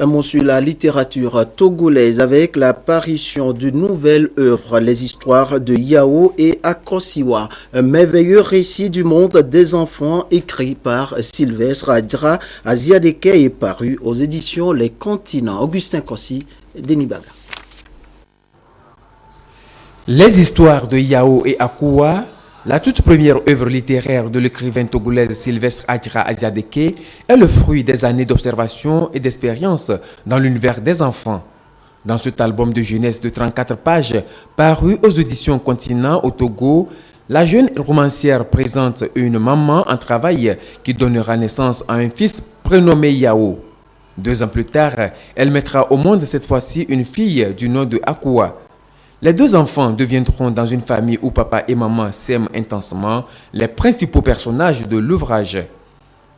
Un mot sur la littérature togolaise avec l'apparition d'une nouvelle œuvre, les histoires de Yao et Akosiwa, un merveilleux récit du monde des enfants écrit par Sylvestre Adjara Aziadeke est paru aux éditions Les Continents. Augustin Kossi, Denis Baga. Les histoires de Yao et Akua, la toute première œuvre littéraire de l'écrivain togolais Sylvestre Adjara Aziadeke, est le fruit des années d'observation et d'expérience dans l'univers des enfants. Dans cet album de jeunesse de 34 pages, paru aux éditions Continent au Togo, la jeune romancière présente une maman en travail qui donnera naissance à un fils prénommé Yao. 2 ans plus tard, elle mettra au monde cette fois-ci une fille du nom de Akua. Les 2 enfants deviendront dans une famille où papa et maman s'aiment intensement les principaux personnages de l'ouvrage.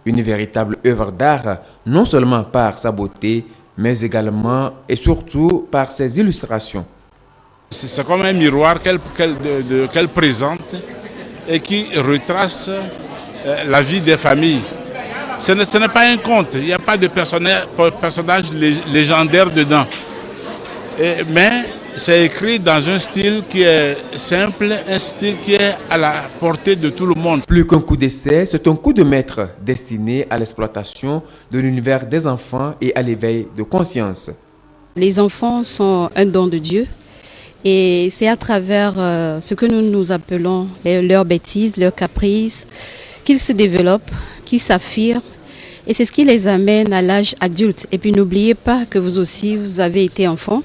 Une véritable œuvre d'art, non seulement par sa beauté, mais également et surtout par ses illustrations. C'est comme un miroir qu'elle présente et qui retrace la vie des familles. Ce n'est pas un conte, il n'y a pas de personnage légendaire dedans. Mais c'est écrit dans un style qui est simple, un style qui est à la portée de tout le monde. Plus qu'un coup d'essai, c'est un coup de maître destiné à l'exploitation de l'univers des enfants et à l'éveil de conscience. Les enfants sont un don de Dieu et c'est à travers ce que nous appelons leurs bêtises, leurs caprices, qu'ils se développent, qu'ils s'affirment. Et c'est ce qui les amène à l'âge adulte. Et puis n'oubliez pas que vous aussi, vous avez été enfant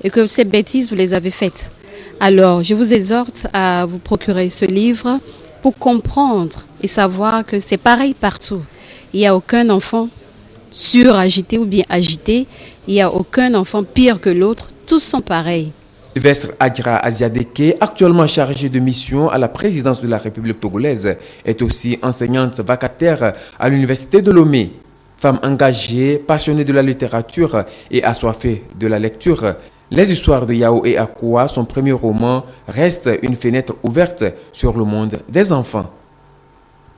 et que ces bêtises, vous les avez faites. Alors, je vous exhorte à vous procurer ce livre pour comprendre et savoir que c'est pareil partout. Il n'y a aucun enfant suragité ou bien agité. Il n'y a aucun enfant pire que l'autre. Tous sont pareils. Sylvestre Adjara Aziadeke, actuellement chargée de mission à la présidence de la République togolaise, est aussi enseignante vacataire à l'université de Lomé. Femme engagée, passionnée de la littérature et assoiffée de la lecture, les histoires de Yao et Akua, son premier roman, restent une fenêtre ouverte sur le monde des enfants.